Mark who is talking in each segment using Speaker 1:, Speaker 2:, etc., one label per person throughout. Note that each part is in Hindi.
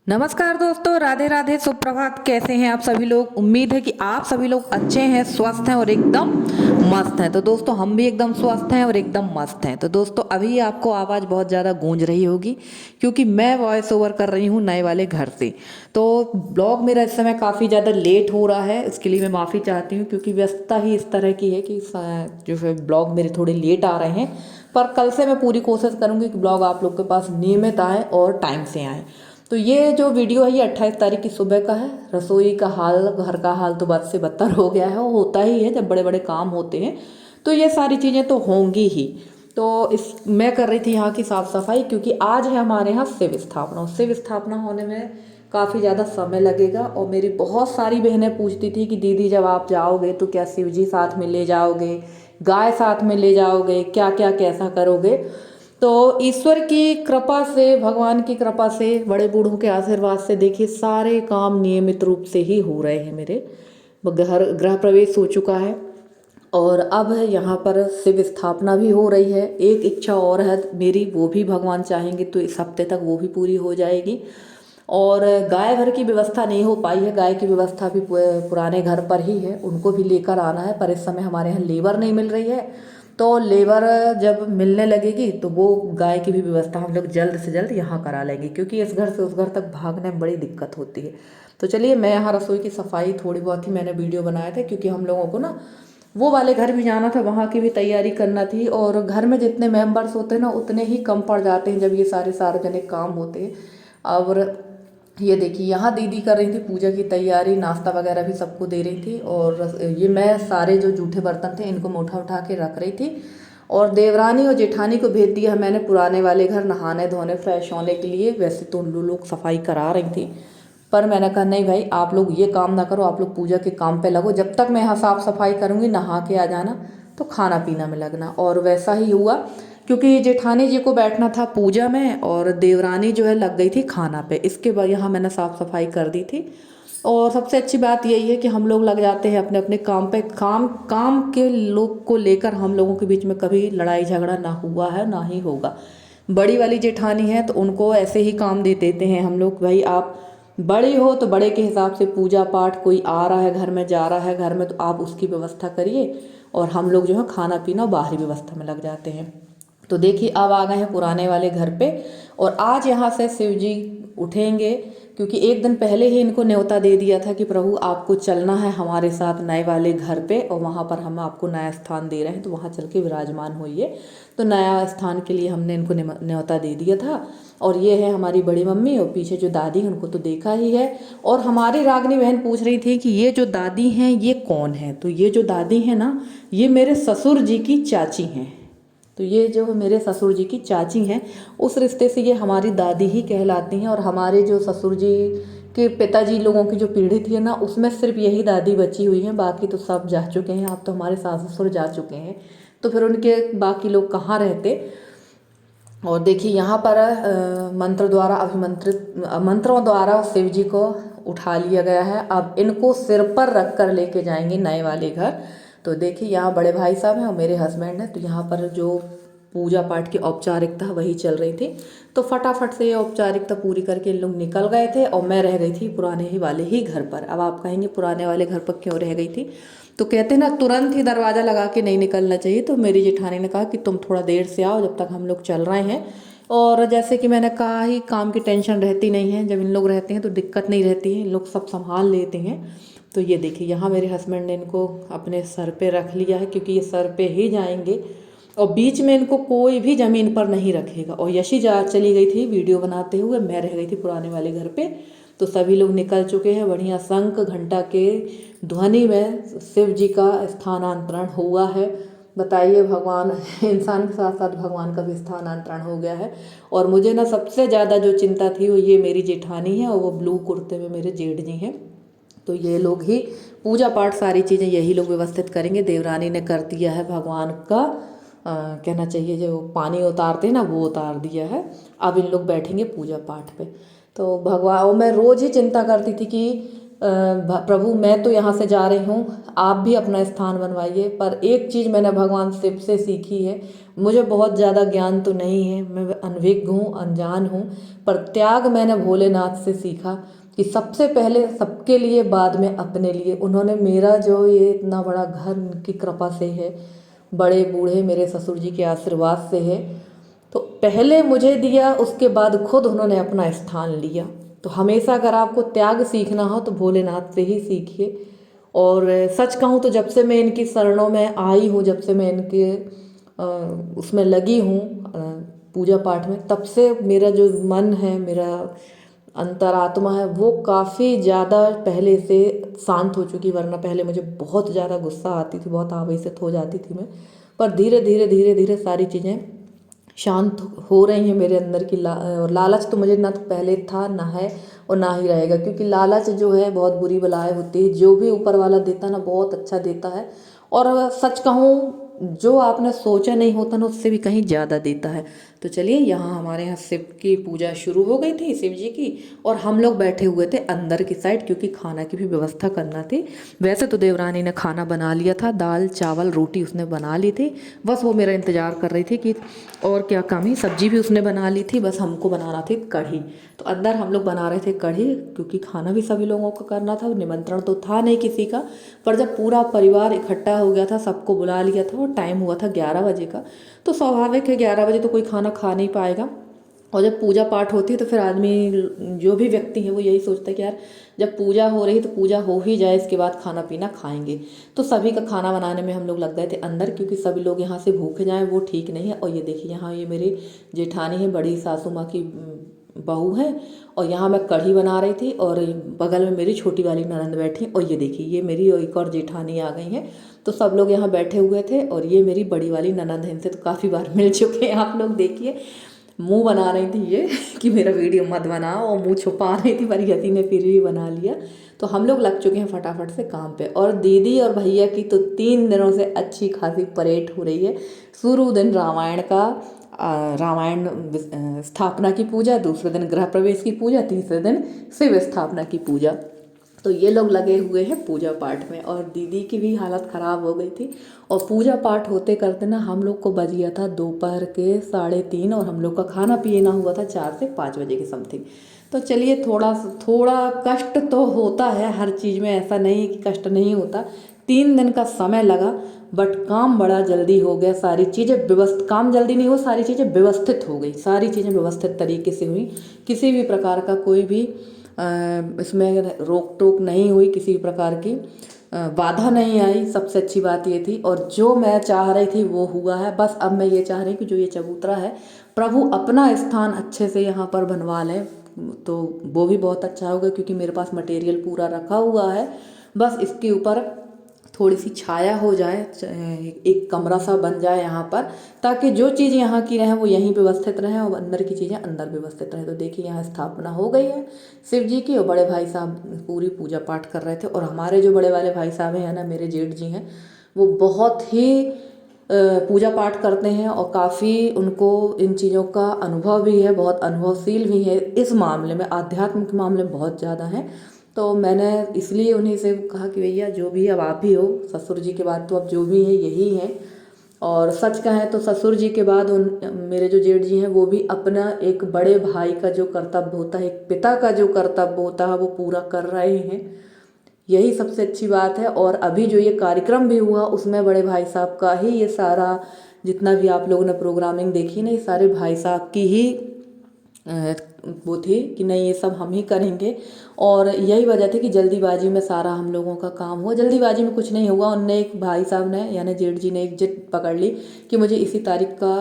Speaker 1: नमस्कार दोस्तों, राधे राधे, सुप्रभात। कैसे हैं आप सभी लोग? उम्मीद है कि आप सभी लोग अच्छे हैं, स्वस्थ हैं और एकदम मस्त हैं। तो दोस्तों, हम भी एकदम स्वस्थ हैं और एकदम मस्त हैं। तो दोस्तों, अभी आपको आवाज़ बहुत ज़्यादा गूंज रही होगी क्योंकि मैं वॉइस ओवर कर रही हूँ नए वाले घर से। तो ब्लॉग मेरा इस समय काफ़ी ज़्यादा लेट हो रहा है, इसके लिए मैं माफ़ी चाहती हूँ क्योंकि व्यस्तता ही इस तरह की है कि जो है ब्लॉग मेरे थोड़े लेट आ रहे हैं। पर कल से मैं पूरी कोशिश करूँगी कि ब्लॉग आप लोग के पास नियमित आए और टाइम से आए। तो ये जो वीडियो है ये 28 तारीख की सुबह का है। रसोई का हाल, घर का हाल तो बद से बदतर हो गया है, वो होता ही है जब बड़े बड़े काम होते हैं। तो ये सारी चीज़ें तो होंगी ही। तो मैं कर रही थी यहाँ की साफ़ सफाई क्योंकि आज है हमारे यहाँ शिव स्थापना। शिव स्थापना होने में काफ़ी ज़्यादा समय लगेगा और मेरी बहुत सारी बहनें पूछती थी कि दीदी जब आप जाओगे तो क्या शिव जी साथ में ले जाओगे, गाय साथ में ले जाओगे, क्या क्या कैसा करोगे। तो ईश्वर की कृपा से, भगवान की कृपा से, बड़े बूढ़ों के आशीर्वाद से देखिए सारे काम नियमित रूप से ही हो रहे हैं मेरे। घर गृह प्रवेश हो चुका है और अब यहाँ पर शिव स्थापना भी हो रही है। एक इच्छा और है मेरी, वो भी भगवान चाहेंगे तो इस हफ्ते तक वो भी पूरी हो जाएगी। और गाय घर की व्यवस्था नहीं हो पाई है, गाय की व्यवस्था भी पुराने घर पर ही है, उनको भी लेकर आना है। पर इस समय हमारे यहाँ लेबर नहीं मिल रही है, तो लेबर जब मिलने लगेगी तो वो गाय की भी व्यवस्था हम लोग जल्द से जल्द यहाँ करा लेंगे क्योंकि इस घर से उस घर तक भागने में बड़ी दिक्कत होती है। तो चलिए, मैं यहाँ रसोई की सफाई थोड़ी बहुत ही मैंने वीडियो बनाया था क्योंकि हम लोगों को ना वो वाले घर भी जाना था, वहाँ की भी तैयारी करना थी। और घर में जितने मेंबर्स होते हैं ना उतने ही कम पड़ जाते हैं जब ये सारे सार्वजनिक काम होते हैं। और ये देखिए, यहाँ दीदी कर रही थी पूजा की तैयारी, नाश्ता वगैरह भी सबको दे रही थी। और ये मैं सारे जो जूठे बर्तन थे इनको मैं उठा उठा के रख रही थी। और देवरानी और जेठानी को भेज दिया मैंने पुराने वाले घर नहाने धोने फ्रेश होने के लिए। वैसे तो उन लोग सफाई करा रही थी, पर मैंने कहा नहीं भाई, आप लोग ये काम ना करो, आप लोग पूजा के काम पे लगो। जब तक मैं यहाँ साफ़ सफाई करूँगी, नहा के आ जाना, तो खाना पीना में लगना। और वैसा ही हुआ क्योंकि जेठानी जी को बैठना था पूजा में और देवरानी जो है लग गई थी खाना पे। इसके बाद यहाँ मैंने साफ़ सफाई कर दी थी। और सबसे अच्छी बात यही है कि हम लोग लग जाते हैं अपने अपने काम पे। काम काम के लोग को लेकर हम लोगों के बीच में कभी लड़ाई झगड़ा ना हुआ है, ना ही होगा। बड़ी वाली जेठानी है तो उनको ऐसे ही काम दे देते हैं हम लोग, भाई आप बड़ी हो तो बड़े के हिसाब से पूजा पाठ, कोई आ रहा है घर में, जा रहा है घर में, तो आप उसकी व्यवस्था करिए और हम लोग जो है खाना पीना बाहरी व्यवस्था में लग जाते हैं। तो देखिए, अब आ गए हैं पुराने वाले घर पे और आज यहाँ से शिव जी उठेंगे क्योंकि एक दिन पहले ही इनको न्योता दे दिया था कि प्रभु आपको चलना है हमारे साथ नए वाले घर पे और वहाँ पर हम आपको नया स्थान दे रहे हैं, तो वहाँ चल के विराजमान होइए। तो नया स्थान के लिए हमने इनको न्योता दे दिया था। और ये है हमारी बड़ी मम्मी और पीछे जो दादी, उनको तो देखा ही है। और हमारी रागनी बहन पूछ रही थी कि ये जो दादी हैं ये कौन है। तो ये जो दादी हैं ना, ये मेरे ससुर जी की चाची हैं। तो ये जो मेरे ससुर जी की चाची हैं, उस रिश्ते से ये हमारी दादी ही कहलाती हैं। और हमारे जो ससुर जी के पिताजी लोगों की जो पीढ़ी थी ना, उसमें सिर्फ यही दादी बची हुई हैं, बाकी तो सब जा चुके हैं। अब तो हमारे सास ससुर जा चुके हैं, तो फिर उनके बाकी लोग कहाँ रहते। और देखिए यहाँ पर मंत्र द्वारा अभिमंत्रित, मंत्रों द्वारा शिव जी को उठा लिया गया है। अब इनको सिर पर रख कर लेके जाएंगे नए वाले घर। तो देखिए, यहाँ बड़े भाई साहब हैं और मेरे हस्बैंड हैं। तो यहाँ पर जो पूजा पाठ की औपचारिकता वही चल रही थी, तो फटाफट से ये औपचारिकता पूरी करके इन लोग निकल गए थे और मैं रह गई थी पुराने ही वाले ही घर पर। अब आप कहेंगे पुराने वाले घर पर क्यों रह गई थी? तो कहते हैं ना, तुरंत ही दरवाज़ा लगा के नहीं निकलना चाहिए। तो मेरी जेठानी ने कहा कि तुम थोड़ा देर से आओ जब तक हम लोग चल रहे हैं। और जैसे कि मैंने कहा ही, काम की टेंशन रहती नहीं है, जब इन लोग रहते हैं तो दिक्कत नहीं रहती है, इन लोग सब संभाल लेते हैं। तो ये देखिए, यहाँ मेरे हस्बैंड ने इनको अपने सर पे रख लिया है क्योंकि ये सर पे ही जाएंगे और बीच में इनको कोई भी ज़मीन पर नहीं रखेगा। और यशी जा चली गई थी वीडियो बनाते हुए, मैं रह गई थी पुराने वाले घर पे। तो सभी लोग निकल चुके हैं, बढ़िया शंख घंटा के ध्वनि में शिव जी का स्थानांतरण हुआ है। बताइए, भगवान इंसान के साथ साथ भगवान का भी स्थानांतरण हो गया है। और मुझे ना सबसे ज़्यादा जो चिंता थी वो ये मेरी जेठानी है और वो ब्लू कुर्ते में मेरे जेठ जी हैं। तो ये लोग ही पूजा पाठ सारी चीज़ें यही लोग व्यवस्थित करेंगे। देवरानी ने कर दिया है भगवान का कहना चाहिए, जो पानी उतारते हैं ना वो उतार दिया है। अब इन लोग बैठेंगे पूजा पाठ पे। तो भगवान, और मैं रोज़ ही चिंता करती थी कि प्रभु मैं तो यहाँ से जा रही हूँ, आप भी अपना स्थान बनवाइए। पर एक चीज़ मैंने भगवान शिव से सीखी है, मुझे बहुत ज़्यादा ज्ञान तो नहीं है, मैं अनभिज्ञ हूँ, अनजान हूँ, पर त्याग मैंने भोलेनाथ से सीखा कि सबसे पहले सबके लिए, बाद में अपने लिए। उन्होंने मेरा जो ये इतना बड़ा घर उनकी कृपा से है, बड़े बूढ़े मेरे ससुर जी के आशीर्वाद से है, तो पहले मुझे दिया, उसके बाद खुद उन्होंने अपना स्थान लिया। तो हमेशा अगर आपको त्याग सीखना हो तो भोलेनाथ से ही सीखिए। और सच कहूँ तो जब से मैं इनकी शरणों में आई हूँ, जब से मैं इनके उसमें लगी हूँ पूजा पाठ में, तब से मेरा जो मन है, मेरा अंतरात्मा है, वो काफ़ी ज़्यादा पहले से शांत हो चुकी। वरना पहले मुझे बहुत ज़्यादा गुस्सा आती थी, बहुत आवेशित हो जाती थी मैं। पर धीरे धीरे धीरे धीरे सारी चीज़ें शांत हो रही हैं मेरे अंदर की। और लालच तो मुझे ना तो पहले था, ना है, और ना ही रहेगा, क्योंकि लालच जो है बहुत बुरी बलाएँ होती है। जो भी ऊपर वाला देता ना, बहुत अच्छा देता है। और सच कहूँ, जो आपने सोचा नहीं होता ना, उससे भी कहीं ज़्यादा देता है। तो चलिए, यहाँ हमारे यहाँ शिव की पूजा शुरू हो गई थी, शिव जी की, और हम लोग बैठे हुए थे अंदर की साइड, क्योंकि खाना की भी व्यवस्था करना थी। वैसे तो देवरानी ने खाना बना लिया था, दाल चावल रोटी उसने बना ली थी, बस वो मेरा इंतज़ार कर रही थी कि और क्या काम है। सब्जी भी उसने बना ली थी, बस हमको बनाना थी कढ़ी। तो अंदर हम लोग बना रहे थे कढ़ी, क्योंकि खाना भी सभी लोगों को करना था, निमंत्रण तो था नहीं किसी का। पर जब पूरा परिवार इकट्ठा हो गया था, सबको बुला लिया था, और टाइम हुआ था 11 बजे का, तो स्वाभाविक है 11 बजे तो कोई खाना खा नहीं पाएगा। और जब पूजा पाठ होती है तो फिर आदमी, जो भी व्यक्ति है, वो यही सोचता है कि यार जब पूजा हो रही है तो पूजा हो ही जाए, इसके बाद खाना पीना खाएंगे। तो सभी का खाना बनाने में हम लोग लग गए थे अंदर, क्योंकि सभी लोग यहाँ से भूखे जाएं वो ठीक नहीं है। और ये देखिए, यहाँ ये मेरी जेठानी है, बड़ी सासू माँ की बहू है, और यहाँ मैं कढ़ी बना रही थी, और बगल में मेरी छोटी वाली ननंद बैठी, और ये देखिए ये मेरी एक और जेठानी आ गई हैं। तो सब लोग यहाँ बैठे हुए थे, और ये मेरी बड़ी वाली ननंद है, इनसे तो काफ़ी बार मिल चुके हैं आप लोग। देखिए, मुंह बना रही थी ये कि मेरा वीडियो मत बनाओ, और मुंह छुपा रही थी, पर यति ने फिर भी बना लिया। तो हम लोग लग चुके हैं फटाफट से काम पे। और दीदी और भैया की तो 3 दिनों से अच्छी खासी परेड हो रही है। शुरू दिन रामायण का, रामायण स्थापना की पूजा, दूसरे दिन गृह प्रवेश की पूजा, तीसरे दिन शिव स्थापना की पूजा। तो ये लोग लगे हुए हैं पूजा पाठ में, और दीदी की भी हालत ख़राब हो गई थी। और पूजा पाठ होते करते ना हम लोग को बज गया था दोपहर के 3:30, और हम लोग का खाना पीना हुआ था 4 से 5 बजे के समथिंग। तो चलिए, थोड़ा कष्ट तो होता है हर चीज़ में, ऐसा नहीं कि कष्ट नहीं होता। 3 दिन का समय लगा, बट काम बड़ा जल्दी हो गया। सारी चीज़ें व्यवस्थित, काम जल्दी नहीं हो, सारी चीज़ें व्यवस्थित हो गई, सारी चीज़ें व्यवस्थित तरीके से हुई। किसी भी प्रकार का कोई भी इसमें रोक टोक नहीं हुई, किसी भी प्रकार की बाधा नहीं आई। सबसे अच्छी बात ये थी, और जो मैं चाह रही थी वो हुआ है। बस अब मैं ये चाह रही हूँ कि जो ये चबूतरा है, प्रभु अपना स्थान अच्छे से यहाँ पर बनवा लें, तो वो भी बहुत अच्छा होगा, क्योंकि मेरे पास मटेरियल पूरा रखा हुआ है। बस इसके ऊपर थोड़ी सी छाया हो जाए, एक कमरा सा बन जाए यहाँ पर, ताकि जो चीज़ यहाँ की रहे वो यहीं व्यवस्थित रहें, और अंदर की चीज़ें अंदर व्यवस्थित रहें। तो देखिए, यहाँ स्थापना हो गई है शिव जी की, और बड़े भाई साहब पूरी पूजा पाठ कर रहे थे। और हमारे जो बड़े वाले भाई साहब हैं ना, मेरे जेठ जी हैं, वो बहुत ही पूजा पाठ करते हैं, और काफ़ी उनको इन चीज़ों का अनुभव भी है, बहुत अनुभवशील भी है इस मामले में, आध्यात्म के मामले में बहुत ज़्यादा है। तो मैंने इसलिए उन्हीं से कहा कि भैया जो भी अब आप ही हो, ससुर जी के बाद तो अब जो भी है यही है। और सच कहें तो ससुर जी के बाद मेरे जो जेठ जी हैं, वो भी अपना एक बड़े भाई का जो कर्तव्य होता है, एक पिता का जो कर्तव्य होता है, वो पूरा कर रहे हैं। यही सबसे अच्छी बात है। और अभी जो ये कार्यक्रम भी हुआ, उसमें बड़े भाई साहब का ही ये सारा, जितना भी आप लोगों ने प्रोग्रामिंग देखी ना, ये सारे भाई साहब की ही वो थी कि नहीं, ये सब हम ही करेंगे। और यही वजह थी कि जल्दीबाजी में सारा हम लोगों का काम हुआ। जल्दीबाजी में कुछ नहीं हुआ, उनने, एक भाई साहब ने यानी जेठ जी ने एक जिद पकड़ ली कि मुझे इसी तारीख का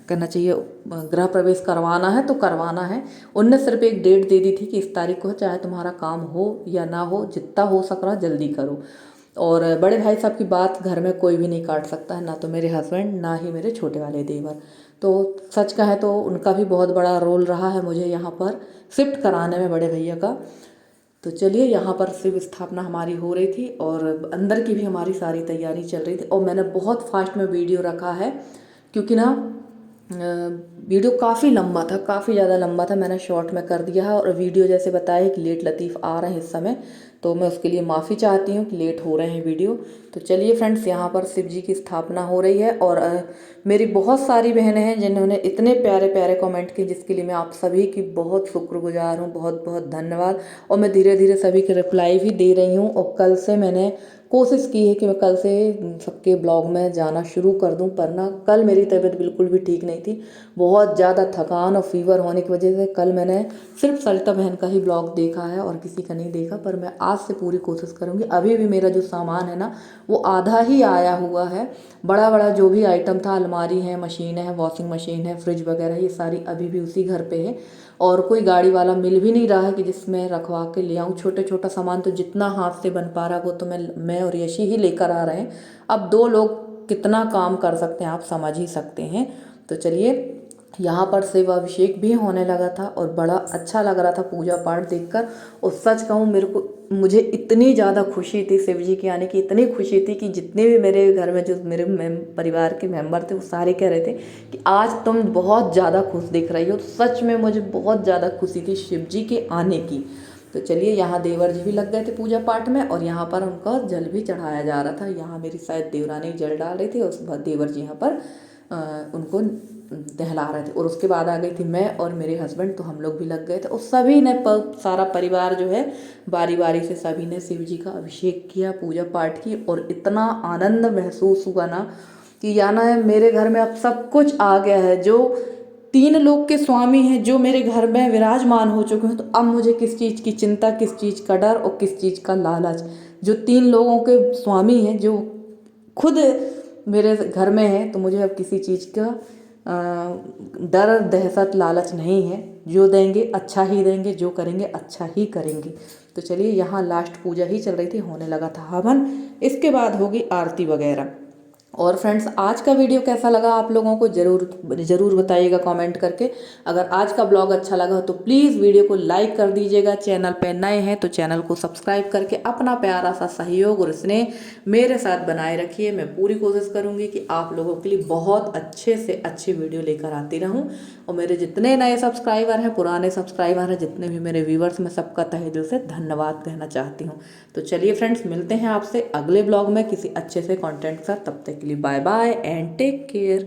Speaker 1: करना चाहिए, गृह प्रवेश करवाना है तो करवाना है। उनने सिर्फ एक डेट दे दी थी कि इस तारीख को, चाहे तुम्हारा काम हो या ना हो, जितना हो सक रहा जल्दी करो। और बड़े भाई साहब की बात घर में कोई भी नहीं काट सकता है, ना तो मेरे हस्बैंड, ना ही मेरे छोटे वाले देवर। तो सच कहें तो उनका भी बहुत बड़ा रोल रहा है मुझे यहाँ पर शिफ्ट कराने में, बड़े भैया का। तो चलिए, यहाँ पर शिव स्थापना हमारी हो रही थी, और अंदर की भी हमारी सारी तैयारी चल रही थी। और मैंने बहुत फास्ट में वीडियो रखा है, क्योंकि ना वीडियो काफ़ी लंबा था, काफ़ी ज़्यादा लंबा था, मैंने शॉर्ट में कर दिया है। और वीडियो जैसे बताया कि लेट लतीफ़ आ रहे हैं इस समय, तो मैं उसके लिए माफ़ी चाहती हूँ कि लेट हो रहे हैं वीडियो। तो चलिए फ्रेंड्स, यहाँ पर शिव जी की स्थापना हो रही है और मेरी बहुत सारी बहनें हैं जिन्होंने इतने प्यारे प्यारे कमेंट किए, जिसके लिए मैं आप सभी की बहुत शुक्रगुजार हूँ, बहुत बहुत धन्यवाद। और मैं धीरे धीरे सभी के रिप्लाई भी दे रही हूँ। और कल से मैंने कोशिश की है कि मैं कल से सबके ब्लॉग में जाना शुरू कर दूं, पर ना कल मेरी तबीयत बिल्कुल भी ठीक नहीं थी। बहुत ज़्यादा थकान और फीवर होने की वजह से कल मैंने सिर्फ सरिता बहन का ही ब्लॉग देखा है और किसी का नहीं देखा। पर मैं आज से पूरी कोशिश करूँगी। अभी भी मेरा जो सामान है ना, वो आधा ही आया हुआ है। बड़ा बड़ा जो भी आइटम था, अलमारी है, मशीन है, वॉशिंग मशीन है, फ्रिज वगैरह, ये सारी अभी भी उसी घर पे है। और कोई गाड़ी वाला मिल भी नहीं रहा है कि जिसमें रखवा के ले आऊँ। छोटे छोटा सामान तो जितना हाथ से बन पा रहा वो तो मैं और यशी ही लेकर आ रहे हैं। अब 2 लोग कितना काम कर सकते हैं, आप समझ ही सकते हैं। तो चलिए, यहाँ पर शिव अभिषेक भी होने लगा था और बड़ा अच्छा लग रहा था पूजा पाठ देखकर। और सच कहूँ, मुझे इतनी ज़्यादा खुशी थी शिव जी के आने की, इतनी खुशी थी कि जितने भी मेरे घर में जो मेरे परिवार के मेंबर थे, वो सारे कह रहे थे कि आज तुम बहुत ज़्यादा खुश दिख रही हो। तो सच में मुझे बहुत ज़्यादा खुशी थी शिव जी के आने की। तो चलिए, यहाँ देवर जी भी लग गए थे पूजा पाठ में और यहाँ पर उनका जल भी चढ़ाया जा रहा था। यहाँ मेरी शायद देवरानी जल डाल रही थी और उसके बाद देवर जी यहाँ पर उनको दहला रहे थे। और उसके बाद आ गई थी मैं और मेरे हस्बैंड, तो हम लोग भी लग गए थे। और सभी ने सारा परिवार जो है, बारी बारी से सभी ने शिव जी का अभिषेक किया, पूजा पाठ की। और इतना आनंद महसूस हुआ ना कि या ना मेरे घर में अब सब कुछ आ गया है। जो 3 लोग के स्वामी हैं जो मेरे घर में विराजमान हो चुके हैं, तो अब मुझे किस चीज़ की चिंता, किस चीज़ का डर और किस चीज़ का लालच। जो 3 लोगों के स्वामी हैं, जो खुद मेरे घर में है, तो मुझे अब किसी चीज़ का डर, दहशत, लालच नहीं है। जो देंगे अच्छा ही देंगे, जो करेंगे अच्छा ही करेंगे। तो चलिए, यहाँ लास्ट पूजा ही चल रही थी, होने लगा था हवन। इसके बाद होगी आरती वगैरह। और फ्रेंड्स, आज का वीडियो कैसा लगा आप लोगों को ज़रूर बताइएगा कमेंट करके। अगर आज का ब्लॉग अच्छा लगा हो तो प्लीज़ वीडियो को लाइक कर दीजिएगा। चैनल पे नए हैं तो चैनल को सब्सक्राइब करके अपना प्यारा सा सहयोग और स्नेह मेरे साथ बनाए रखिए। मैं पूरी कोशिश करूँगी कि आप लोगों के लिए बहुत अच्छे से अच्छे वीडियो लेकर आती रहूँ। और मेरे जितने नए सब्सक्राइबर हैं, पुराने सब्सक्राइबर हैं, जितने भी मेरे व्यूवर्स, मैं सबका तहे दिल से धन्यवाद कहना चाहती हूँ। तो चलिए फ्रेंड्स, मिलते हैं आपसे अगले ब्लॉग में किसी अच्छे से कंटेंट के साथ। तब तक के लिए bye bye and take care.